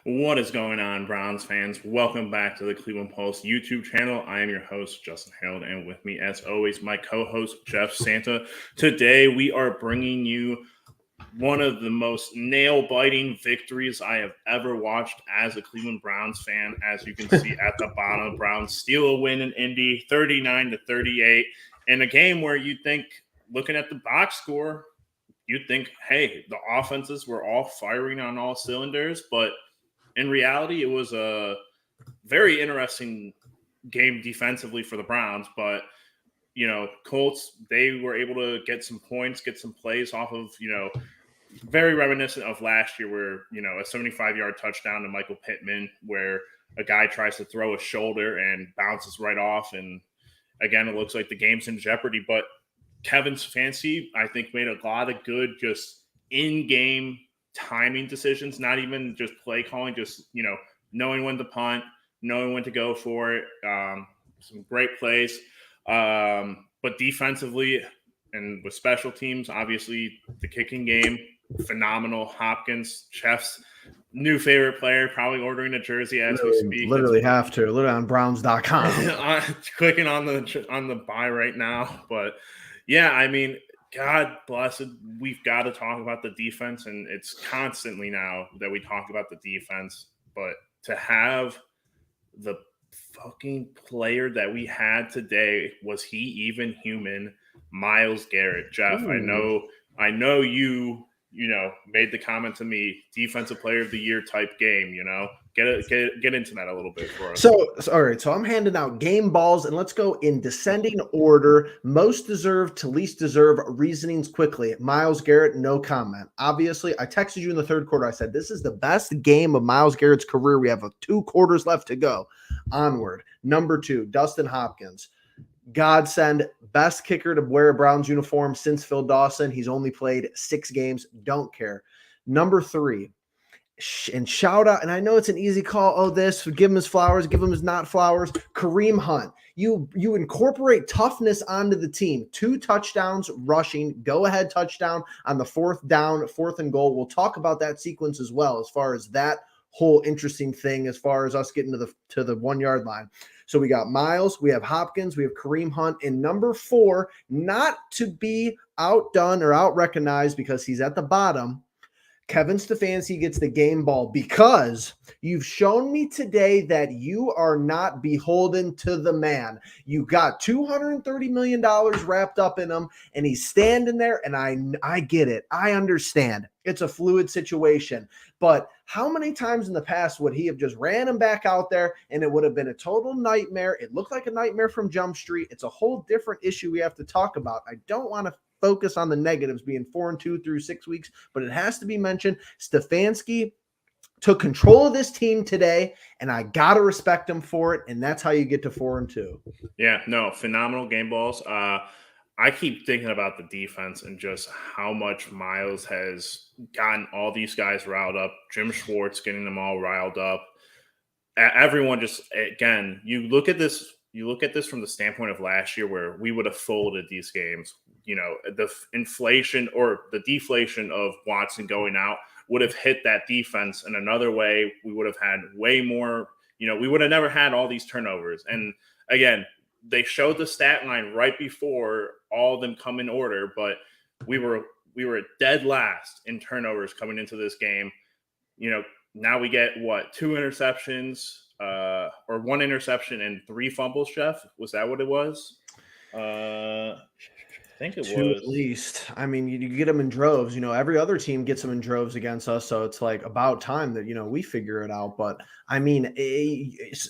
What is going on, Browns fans? Welcome back to the Cleveland Post YouTube channel. I am your host, Justin Harold, and with me, as always, my co-host, Jeff Santa. Today, we are bringing you one of the most nail-biting victories I have ever watched as a Cleveland Browns fan. As you can see at the bottom, Browns steal a win in Indy, 39-38, in a game where you think, looking at the box score, you'd think, hey, the offenses were all firing on all cylinders, but in reality, it was a very interesting game defensively for the Browns, but Colts, they were able to get some points, get some plays off of, very reminiscent of last year where, a 75-yard touchdown to Michael Pittman where a guy tries to throw a shoulder and bounces right off. And again, it looks like the game's in jeopardy, but Kevin Stefanski, I think, made a lot of good just in-game timing decisions, not even just play calling, just, knowing when to punt, knowing when to go for it. Some great plays. But defensively and with special teams, obviously the kicking game, phenomenal. Hopkins, Chef's new favorite player, probably ordering a jersey as we speak. Literally have to. Literally on Browns.com. Clicking on the buy right now. But yeah, I mean, God bless it. We've got to talk about the defense, and it's constantly now that we talk about the defense. But to have the fucking player that we had today, was he even human? Myles Garrett. Jeff, ooh. I know you made the comment to me, defensive player of the year type game, Get into that a little bit for us. So all right. So I'm handing out game balls, and let's go in descending order. Most deserved to least deserved reasonings quickly. Myles Garrett, no comment. Obviously, I texted you in the third quarter. I said, this is the best game of Myles Garrett's career. We have 2 quarters left to go. Onward. Number 2, Dustin Hopkins. Godsend, best kicker to wear a Browns uniform since Phil Dawson. He's only played 6 games. Don't care. Number 3. And shout out, and I know it's an easy call. Oh, this, give him his flowers, give him his not flowers. Kareem Hunt, you incorporate toughness onto the team. 2 touchdowns rushing, go-ahead touchdown on the 4th down, 4th and goal. We'll talk about that sequence as well, as far as that whole interesting thing, as far as us getting to the 1-yard line. So we got Myles, we have Hopkins, we have Kareem Hunt, and number 4, not to be outdone or out-recognized because he's at the bottom, Kevin Stefanski gets the game ball, because you've shown me today that you are not beholden to the man. You got $230 million wrapped up in him, and he's standing there, and I get it. I understand. It's a fluid situation. But how many times in the past would he have just ran him back out there, and it would have been a total nightmare? It looked like a nightmare from Jump Street. It's a whole different issue we have to talk about. I don't want to focus on the negatives, being 4-2 through 6 weeks, but it has to be mentioned. Stefanski took control of this team today, and I gotta respect him for it. And that's how you get to 4-2. Yeah, no, phenomenal game balls. I keep thinking about the defense and just how much Myles has gotten all these guys riled up. Jim Schwartz getting them all riled up. Everyone just, again, you look at this from the standpoint of last year, where we would have folded these games. The inflation or the deflation of Watson going out would have hit that defense in another way. We would have had way more, we would have never had all these turnovers. And again, they showed the stat line right before all of them come in order, but we were dead last in turnovers coming into this game. Now we get 2 interceptions, or 1 interception and 3 fumbles, Jeff. Was that what it was? I think it 2 was. At least. I mean, you get them in droves. Every other team gets them in droves against us, so it's like about time that we figure it out. But I mean, it's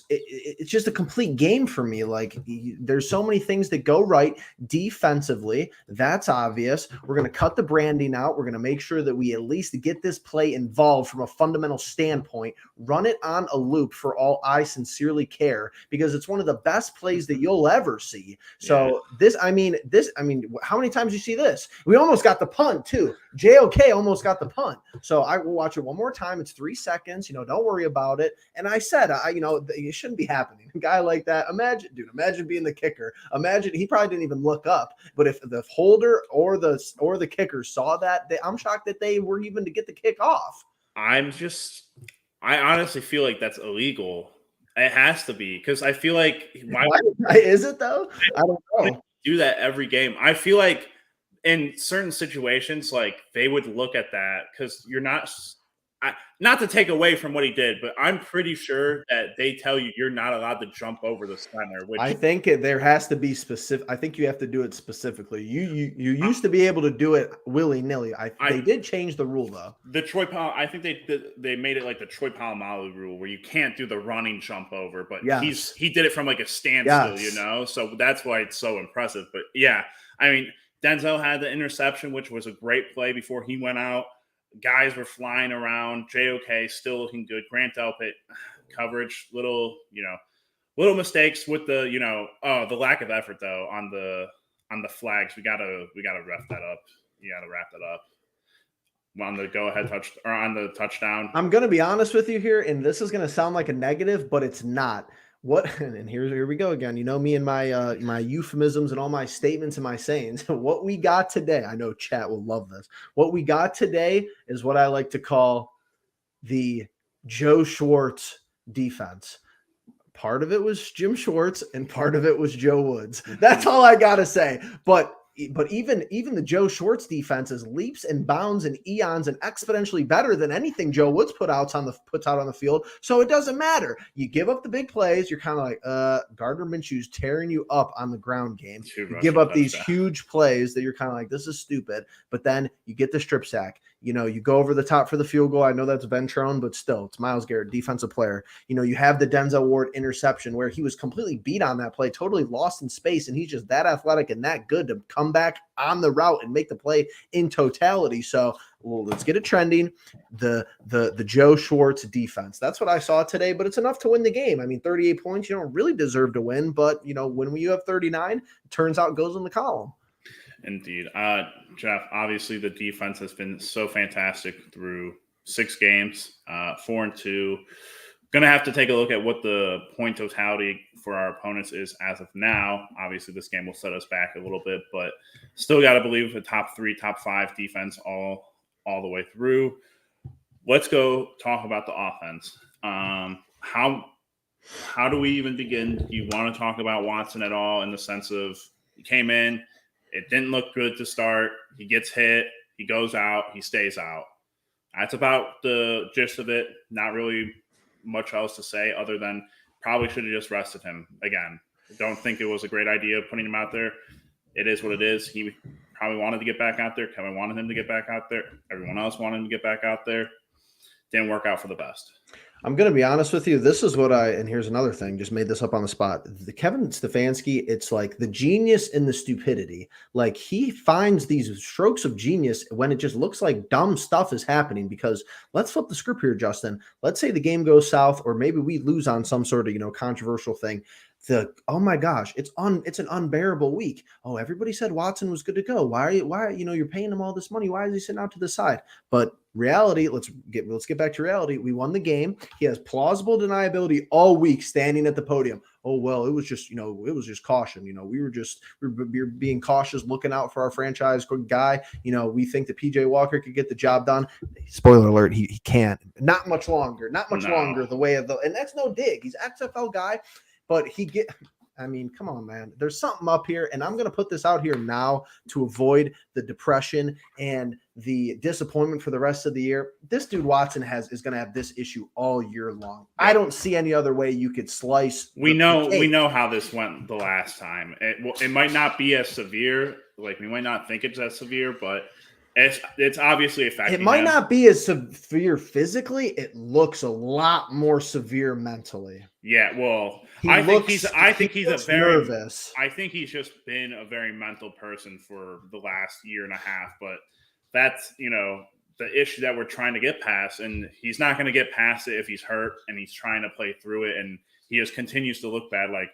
just a complete game for me. Like, there's so many things that go right defensively. That's obvious. We're going to cut the branding out. We're going to make sure that we at least get this play involved from a fundamental standpoint. Run it on a loop for all I sincerely care, because it's one of the best plays that you'll ever see. So I mean, how many times you see this? We almost got the punt too. JOK almost got the punt. So I will watch it one more time. It's 3 seconds. Don't worry about it. And I said, it shouldn't be happening. A guy like that, imagine being the kicker. Imagine he probably didn't even look up. But if the holder or the kicker saw that, I'm shocked that they were even to get the kick off. I'm I honestly feel like that's illegal. It has to be because I feel like why Is it though? I don't would know. you do that every game? I feel like in certain situations, like they would look at that because you're not. Not to take away from what he did, but I'm pretty sure that they tell you you're not allowed to jump over the center, I which think there has to be specific. I think you have to do it specifically. You used to be able to do it willy nilly. They I did change the rule though. the I think they made it like the Troy Polamalu rule where you can't do the running jump over, but Yes. he did it from like a standstill, Yes. so that's why it's so impressive. But yeah, I mean Denzel had the interception, which was a great play before he went out. Guys were flying around. JOK still looking good. Grant Delpit coverage, little mistakes with the lack of effort though on the flags. We gotta wrap that up. You gotta wrap that up on the go ahead touch or on the touchdown. I'm going to be honest with you here, and this is going to sound like a negative, but it's not. What and here we go again. You know me and my my euphemisms and all my statements and my sayings. What we got today, I know chat will love this. What we got today is what I like to call the Joe Schwartz defense. Part of it was Jim Schwartz and part of it was Joe Woods. That's all I gotta say. But even the Joe Schwartz defense is leaps and bounds and eons and exponentially better than anything Joe Woods puts out on the field. So it doesn't matter. You give up the big plays, you're kind of like Gardner Minshew's tearing you up on the ground game. You give up these huge plays that you're kind of like, this is stupid. But then you get the strip sack. You go over the top for the field goal. I know that's Ventrone, but still, it's Myles Garrett, defensive player. You have the Denzel Ward interception where he was completely beat on that play, totally lost in space, and he's just that athletic and that good to come back on the route and make the play in totality. So let's get it trending. The Joe Schwartz defense. That's what I saw today, but it's enough to win the game. I mean, 38 points, you don't really deserve to win, but when you have 39, it turns out it goes in the column. Indeed. Jeff, obviously the defense has been so fantastic through 6 games, 4-2. Going to have to take a look at what the point totality for our opponents is as of now. Obviously, this game will set us back a little bit, but still got to believe a top 3, top 5 defense all the way through. Let's go talk about the offense. How do we even begin? Do you want to talk about Watson at all in the sense of he came in, it didn't look good to start. He gets hit. He goes out. He stays out. That's about the gist of it. Not really much else to say other than probably should have just rested him. Again, don't think it was a great idea putting him out there. It is what it is. He probably wanted to get back out there. Kevin wanted him to get back out there. Everyone else wanted him to get back out there. Didn't work out for the best. I'm going to be honest with you. This is what and here's another thing, just made this up on the spot. The Kevin Stefanski, it's like the genius in the stupidity. Like he finds these strokes of genius when it just looks like dumb stuff is happening, because let's flip the script here, Justin. Let's say the game goes south, or maybe we lose on some sort of, controversial thing. Oh my gosh, it's an unbearable week. Oh, everybody said Watson was good to go. Why you're paying him all this money? Why is he sitting out to the side? But reality, let's get back to reality. We won the game. He has plausible deniability all week standing at the podium. Oh, well, it was just, it was just caution. We were being cautious, looking out for our franchise guy. We think that PJ Walker could get the job done. Spoiler alert, he can't. Not much longer. The way of and that's no dig. He's XFL guy. But come on, man. There's something up here, and I'm going to put this out here now to avoid the depression and the disappointment for the rest of the year. This dude Watson is going to have this issue all year long. I don't see any other way you could slice. We know how this went the last time. It might not be as severe. Like we might not think it's as severe, but it's obviously affecting. It might not be as severe physically. It looks a lot more severe mentally. Yeah, well, I think he's very nervous. I think he's just been a very mental person for the last year and a half, but that's, the issue that we're trying to get past, and he's not going to get past it if he's hurt and he's trying to play through it, and he just continues to look bad. Like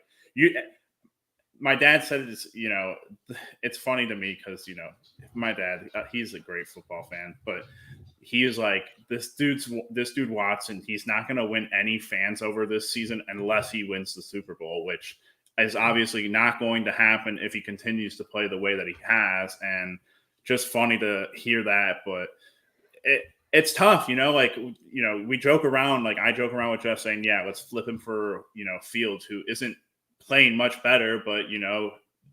my dad said this, it's funny to me because, my dad, he's a great football fan, but he is like, this dude Watson, he's not going to win any fans over this season unless he wins the Super Bowl, which is obviously not going to happen if he continues to play the way that he has. And just funny to hear that, but it's tough, like, we joke around, like I joke around with Jeff saying, yeah, let's flip him for, Fields, who isn't playing much better, but,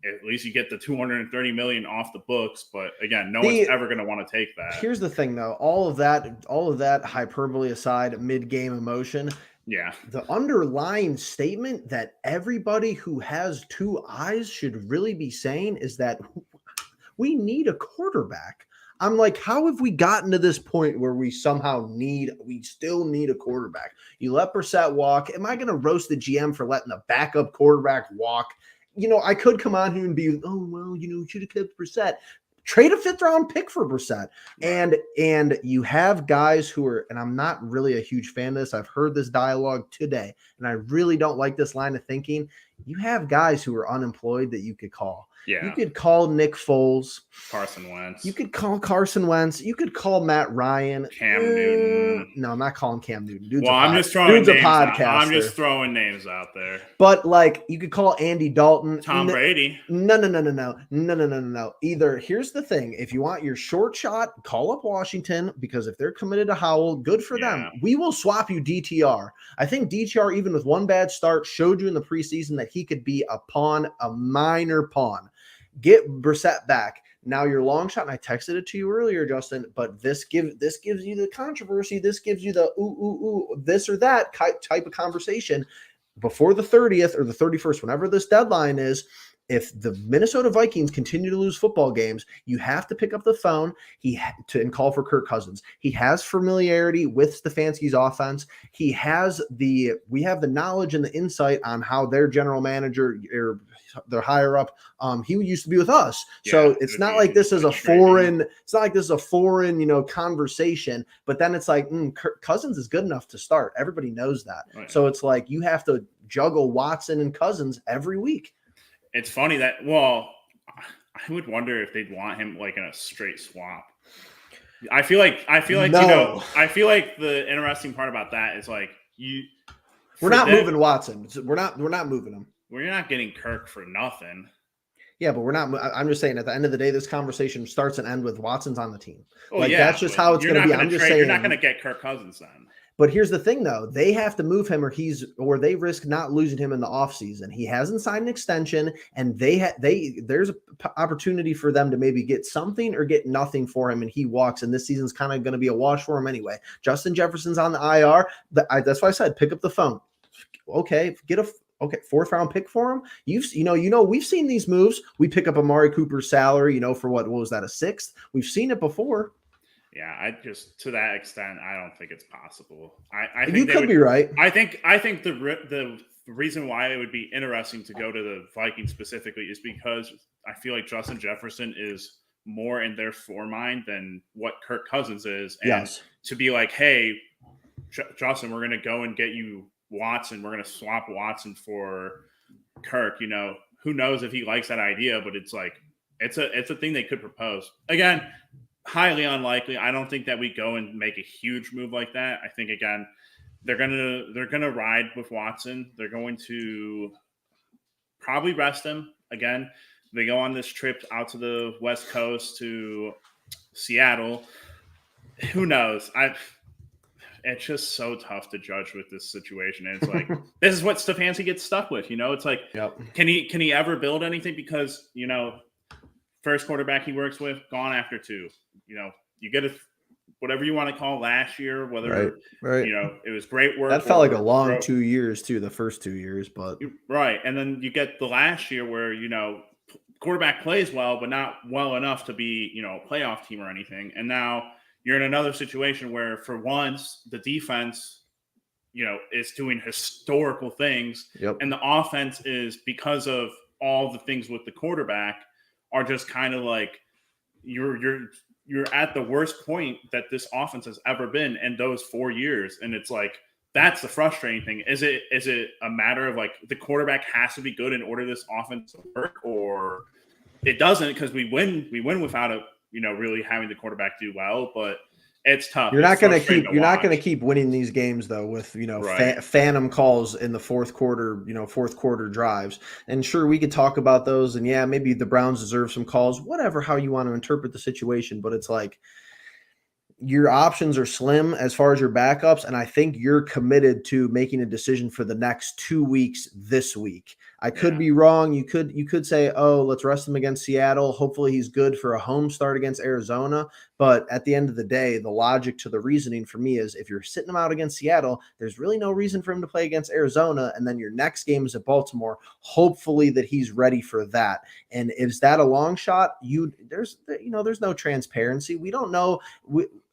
at least you get the $230 million off the books. But again, no one's ever going to want to take that. Here's the thing, though. All of that hyperbole aside, mid-game emotion. Yeah. The underlying statement that everybody who has two eyes should really be saying is that we need a quarterback. I'm like, how have we gotten to this point where we still need a quarterback? You let Brissett walk. Am I going to roast the GM for letting a backup quarterback walk? I could come on here and be, oh, well, should have kept Brissett. Trade a 5th round pick for Brissett. And you have guys who are, and I'm not really a huge fan of this. I've heard this dialogue today, and I really don't like this line of thinking. You have guys who are unemployed that you could call. Yeah. You could call Nick Foles. Carson Wentz. You could call Carson Wentz. You could call Matt Ryan. Cam Newton. No, I'm not calling Cam Newton. I'm just throwing names out. I'm just throwing names out there. But you could call Andy Dalton. Tom Brady. No. Either, here's the thing. If you want your short shot, call up Washington, because if they're committed to Howell, good for them. We will swap you DTR. I think DTR, even with one bad start, showed you in the preseason that he could be a pawn, a minor pawn. Get Brissett back. Now your long shot, and I texted it to you earlier, Justin, but this gives you the controversy. This gives you the this or that type of conversation before the 30th or the 31st, whenever this deadline is. If the Minnesota Vikings continue to lose football games, you have to pick up the phone and call for Kirk Cousins. He has familiarity with Stefanski's offense. We have the knowledge and the insight on how their general manager or their higher up. He used to be with us. So it's not like this is a foreign, conversation, but then it's like, Kirk Cousins is good enough to start. Everybody knows that. Right. So it's like, you have to juggle Watson and Cousins every week. It's funny that, I would wonder if they'd want him like in a straight swap. I feel like no. I feel like the interesting part about that is like we're not moving Watson. We're not moving him. Well, you're not getting Kirk for nothing. Yeah, but we're not. I'm just saying, at the end of the day, this conversation starts and ends with Watson's on the team. That's just how it's going to be. I'm just saying, you're not going to get Kirk Cousins then. But here's the thing, though. They have to move him, or they risk not losing him in the offseason. He hasn't signed an extension, and there's an opportunity for them to maybe get something or get nothing for him, and he walks, and this season's kind of going to be a wash for him anyway. Justin Jefferson's on the IR. That's why I said pick up the phone. Okay, get a 4th round pick for him. We've seen these moves. We pick up Amari Cooper's salary, for what was that, a 6th? We've seen it before. Yeah, to that extent, I don't think it's possible. I think you could be right. I think the reason why it would be interesting to go to the Vikings specifically is because I feel like Justin Jefferson is more in their foremind than what Kirk Cousins is. And yes. To be like, hey, Justin, we're going to go and get you Watson. We're going to swap Watson for Kirk. Who knows if he likes that idea, but it's like it's a thing they could propose. Again, highly unlikely. I don't think that we go and make a huge move like that. I think, again, they're gonna ride with Watson. They're going to probably rest him. Again, they go on this trip out to the West Coast to Seattle. Who knows? It's just so tough to judge with this situation. And it's like, this is what Stefanski gets stuck with. It's like, yep. Can he ever build anything? Because, first quarterback he works with, gone after 2. You get whatever you want to call last year, whether, right. It was great work. That felt like a long 2 years too, the first 2 years, but. Right. And then you get the last year where, quarterback plays well, but not well enough to be, a playoff team or anything. And now you're in another situation where for once the defense, is doing historical things. Yep. And the offense is, because of all the things with the quarterback, are just kind of like you're at the worst point that this offense has ever been in those 4 years. And it's like, that's the frustrating thing. Is it a matter of like the quarterback has to be good in order this offense to work, or it doesn't because we win without really having the quarterback do well, but it's tough. You're not going to keep winning these games though with phantom calls in the fourth quarter drives. And sure, we could talk about those, and yeah, maybe the Browns deserve some calls, whatever how you want to interpret the situation. But it's like your options are slim as far as your backups, and I think you're committed to making a decision for the next 2 weeks this week. I could be wrong. You could say, oh, let's rest him against Seattle. Hopefully he's good for a home start against Arizona. But at the end of the day, the logic to the reasoning for me is if you're sitting him out against Seattle, there's really no reason for him to play against Arizona. And then your next game is at Baltimore. Hopefully that he's ready for that. And is that a long shot? There's no transparency. We don't know.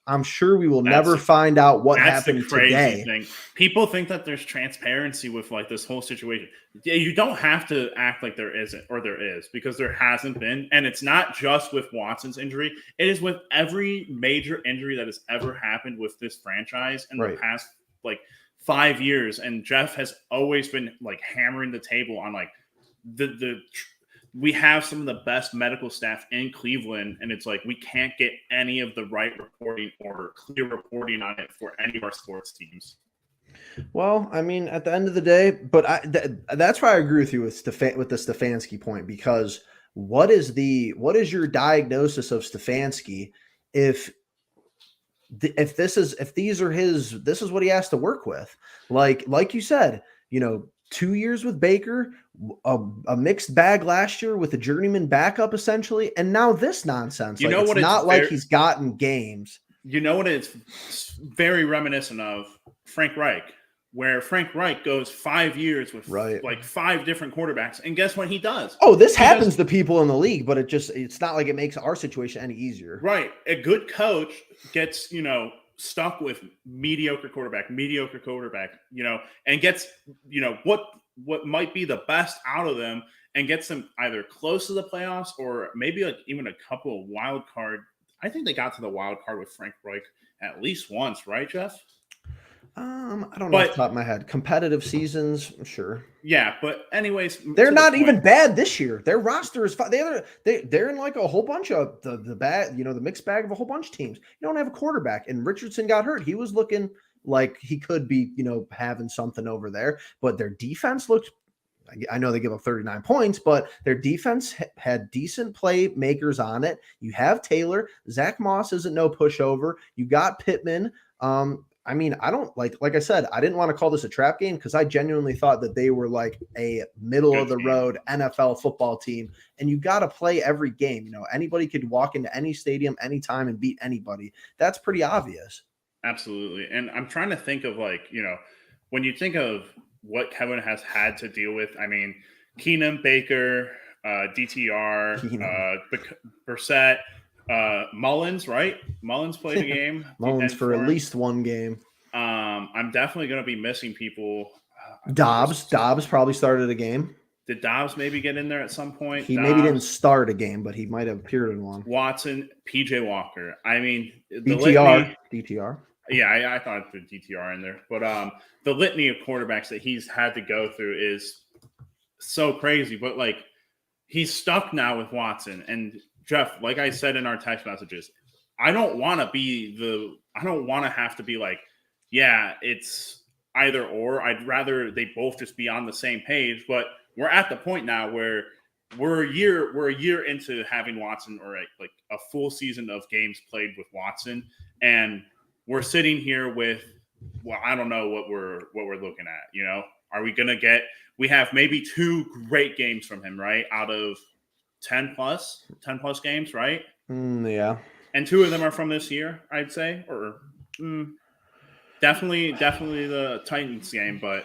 I'm sure we will never find out what happened the crazy today. Thing. People think that there's transparency with like this whole situation. You don't have to act like there isn't, or there is, because there hasn't been. And it's not just with Watson's injury. It is with every major injury that has ever happened with this franchise in the past like 5 years. And Jeff has always been like hammering the table on like we have some of the best medical staff in Cleveland, and it's like we can't get any of the right reporting or clear reporting on it for any of our sports teams. Well, I mean, at the end of the day, but that's why I agree with you with the Stefanski point, because what is your diagnosis of Stefanski if this is what he has to work with? Like you said, 2 years with Baker, a mixed bag last year with a journeyman backup essentially, and now this nonsense. It's not like he's gotten games. You know what it's very reminiscent of? Frank Reich, where Frank Reich goes 5 years with like 5 different quarterbacks, and guess what he does? Oh, this happens to people in the league, but it's not like it makes our situation any easier. Right. A good coach gets, stuck with mediocre quarterback, and gets, what might be the best out of them and gets them either close to the playoffs or maybe like even a couple of wild card. I think they got to the wild card with Frank Reich at least once, right, Jeff? I don't know off the top of my head. Competitive seasons, sure. Yeah, but anyways, they're not even bad this year. Their roster is fine. They're in like a whole bunch of the bad, the mixed bag of a whole bunch of teams. You don't have a quarterback, and Richardson got hurt. He was looking like he could be, having something over there. But their defense looked. I know they give up 39 points, but their defense had decent playmakers on it. You have Taylor. Zach Moss isn't no pushover. You got Pittman. I mean, I don't like I said, I didn't want to call this a trap game because I genuinely thought that they were like a middle of the road NFL football team, and you got to play every game. Anybody could walk into any stadium anytime and beat anybody. That's pretty obvious. Absolutely. And I'm trying to think of when you think of what Kevin has had to deal with, I mean, Keenum, Baker, DTR, Brissett, Mullins, right? Mullins played a game. Mullins for at least one game. I'm definitely going to be missing people. Dobbs probably started a game. Did Dobbs maybe get in there at some point? He maybe didn't start a game, but he might have appeared in one. Watson, PJ Walker. I mean, DTR. Yeah, I thought the DTR in there. But the litany of quarterbacks that he's had to go through is so crazy. But he's stuck now with Watson. And Jeff, like I said in our text messages, I don't want to have to be like, yeah, it's either or. I'd rather they both just be on the same page. But we're at the point now where we're a year into having Watson, or like a full season of games played with Watson, and we're sitting here with, well, I don't know what we're looking at. Are we gonna get? We have maybe 2 great games from him, right? Out of 10 plus games, right? Yeah. And 2 of them are from this year, I'd say, or definitely the Titans game, but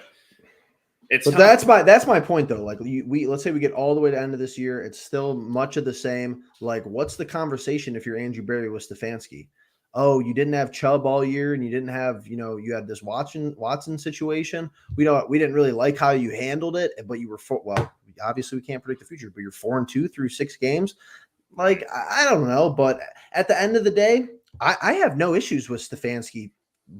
that's my point though. Let's say we get all the way to the end of this year, it's still much of the same. What's the conversation if you're Andrew Berry with Stefanski? Oh, you didn't have Chubb all year, and you didn't have, you had this Watson situation. We didn't really like how you handled it, but you were obviously we can't predict the future, but you're 4-2 through 6 games. I don't know, but at the end of the day, I have no issues with Stefanski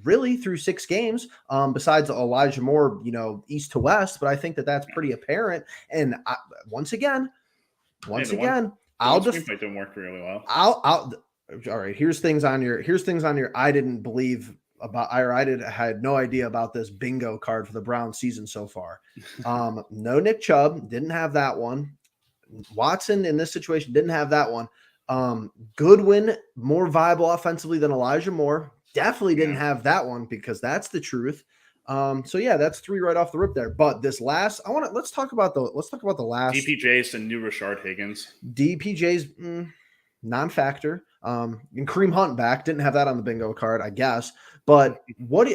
really through 6 games, besides Elijah Moore, east to west, but I think that's pretty apparent. And once again, didn't work really well. All right, here's things on your I didn't believe about, or I had no idea about this bingo card for the Browns season so far. No Nick Chubb, didn't have that one. Watson in this situation didn't have that one. Goodwin, more viable offensively than Elijah Moore. Definitely didn't Yeah. have that one because that's the truth. So yeah, that's 3 right off the rip there. But this last, let's talk about the last DPJ's the new Rashard Higgins. DPJ's non-factor. And Kareem Hunt back, didn't have that on the bingo card, I guess. But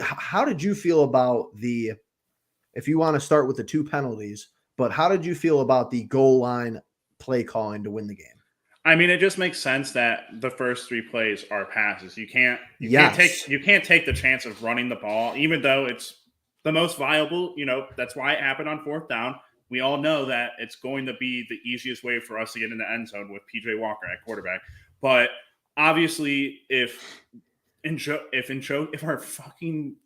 how did you feel about if you want to start with the 2 penalties, but how did you feel about the goal line play calling to win the game? I mean, it just makes sense that the first 3 plays are passes. You can't take the chance of running the ball, even though it's the most viable. That's why it happened on 4th down. We all know that it's going to be the easiest way for us to get in the end zone with PJ Walker at quarterback. But obviously, if our fucking,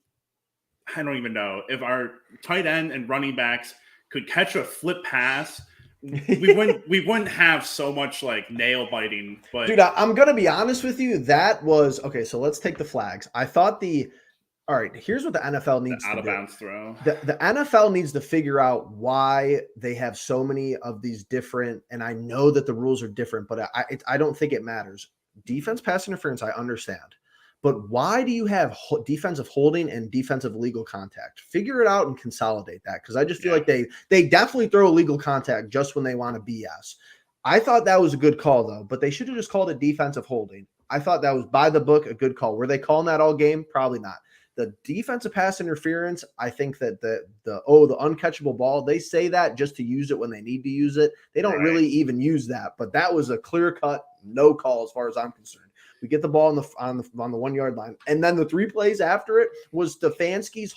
I don't even know, if our tight end and running backs could catch a flip pass, we wouldn't have so much like nail biting. But dude, I'm gonna be honest with you. That was okay. So let's take the flags. I thought all right. Here's what the NFL needs out to of do. bounds throw. The NFL needs to figure out why they have so many of these different. And I know that the rules are different, but I don't think it matters. Defense pass interference, I understand. But why do you have defensive holding and defensive legal contact? Figure it out and consolidate that, because I just feel like they definitely throw illegal contact just when they want to BS. I thought that was a good call, though, but they should have just called it defensive holding. I thought that was by the book, a good call. Were they calling that all game? Probably not. The defensive pass interference, I think that the uncatchable ball, they say that just to use it when they need to use it. They don't really even use that, but that was a clear-cut no call as far as I'm concerned. We get the ball on the 1 yard line. And then the 3 plays after it was Stefanski's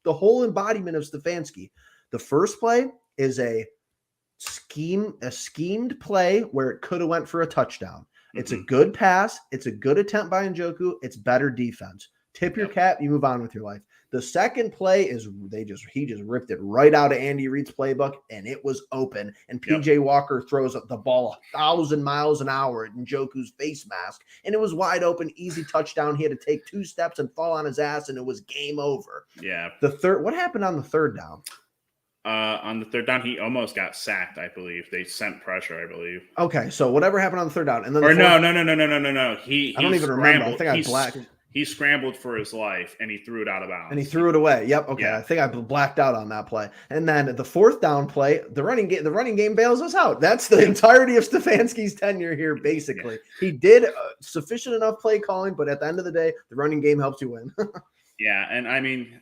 the whole embodiment of Stefanski. The first play is a schemed play where it could have went for a touchdojust It's a good pass. It's a good attempt by Njoku. It's better defense. Tip your cap. You move on with your life. The second play is he just ripped it right out of Andy Reid's playbook, and it was open. And PJ Walker throws up the ball 1,000 miles an hour at Njoku's face mask, and it was wide open, easy touchdown. He had to take 2 steps and fall on his ass, and it was game over. Yeah. What happened on the 3rd down? On the 3rd down, he almost got sacked, I believe. They sent pressure, I believe. Okay, so whatever happened on the 3rd down, and then no. I don't even remember. I think I blacked. He scrambled for his life, and he threw it out of bounds. And he threw it away. Yep. Okay. Yeah. I think I blacked out on that play. And then the 4th down play, the running game bails us out. That's the entirety of Stefanski's tenure here, basically. He did sufficient enough play calling, but at the end of the day, the running game helps you win. Yeah, and I mean,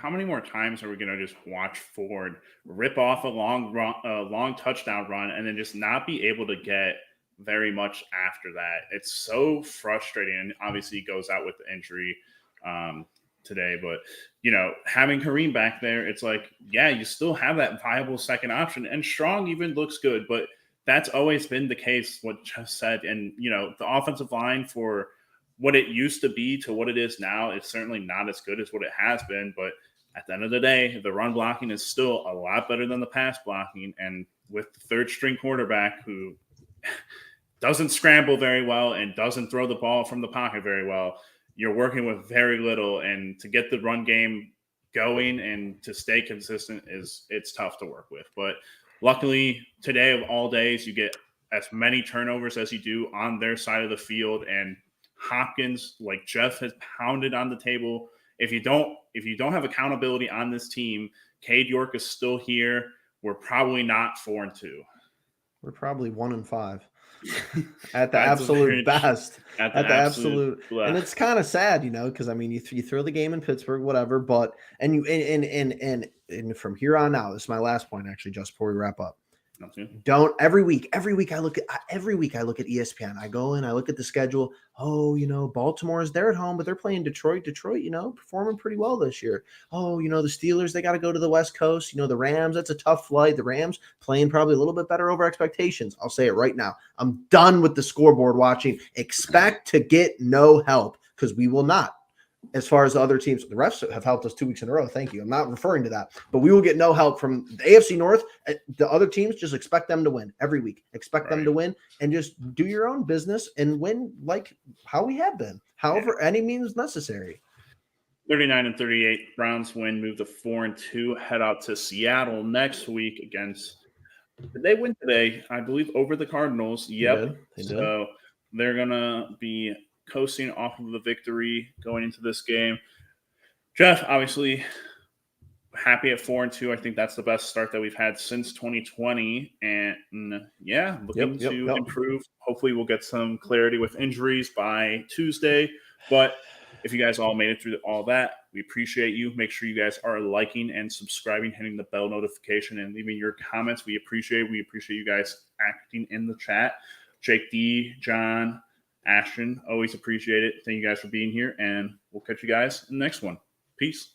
how many more times are we going to just watch Ford rip off a long touchdown run and then just not be able to get very much after that? It's so frustrating, and obviously he goes out with the injury today. But having Kareem back there, it's like, yeah, you still have that viable second option, and Strong even looks good, but that's always been the case. What Jeff said, and the offensive line, for what it used to be to what it is now, is certainly not as good as what it has been. But at the end of the day, the run blocking is still a lot better than the pass blocking, and with the 3rd string quarterback who doesn't scramble very well and doesn't throw the ball from the pocket very well, you're working with very little. And to get the run game going and to stay consistent it's tough to work with. But luckily, today of all days, you get as many turnovers as you do on their side of the field. And Hopkins, like Jeff has pounded on the table, if you don't have accountability on this team, Cade York is still here. We're probably not 4-2. We're probably 1-5. At the absolute best. At the absolute and it's kind of sad, because I mean, you throw the game in Pittsburgh, whatever, but and from here on out, this is my last point, actually, just before we wrap up. Don't every week I look at ESPN. I go in, I look at the schedule. Oh, Baltimore is there at home, but they're playing Detroit. Detroit, performing pretty well this year. Oh, the Steelers, they got to go to the West Coast. The Rams, that's a tough flight. The Rams playing probably a little bit better over expectations. I'll say it right now. I'm done with the scoreboard watching. Expect to get no help, because we will not. As far as the other teams, the refs have helped us 2 weeks in a row. Thank you. I'm not referring to that, but we will get no help from the AFC North. The other teams, just expect them to win every week. Expect them to win, and just do your own business and win like how we have been, however any means necessary. 39-38, Browns win, move to 4-2, head out to Seattle next week against Did they win today? I believe over the Cardinals. Yep. They did. So they're gonna be coasting off of the victory going into this game. Jeff, obviously happy at 4-2. I think that's the best start that we've had since 2020. And yeah, looking to improve. Hopefully, we'll get some clarity with injuries by Tuesday. But if you guys all made it through all that, we appreciate you. Make sure you guys are liking and subscribing, hitting the bell notification, and leaving your comments. We appreciate it. We appreciate you guys acting in the chat. Jake D, John, Ashton, always appreciate it. Thank you guys for being here, and we'll catch you guys in the next one. Peace.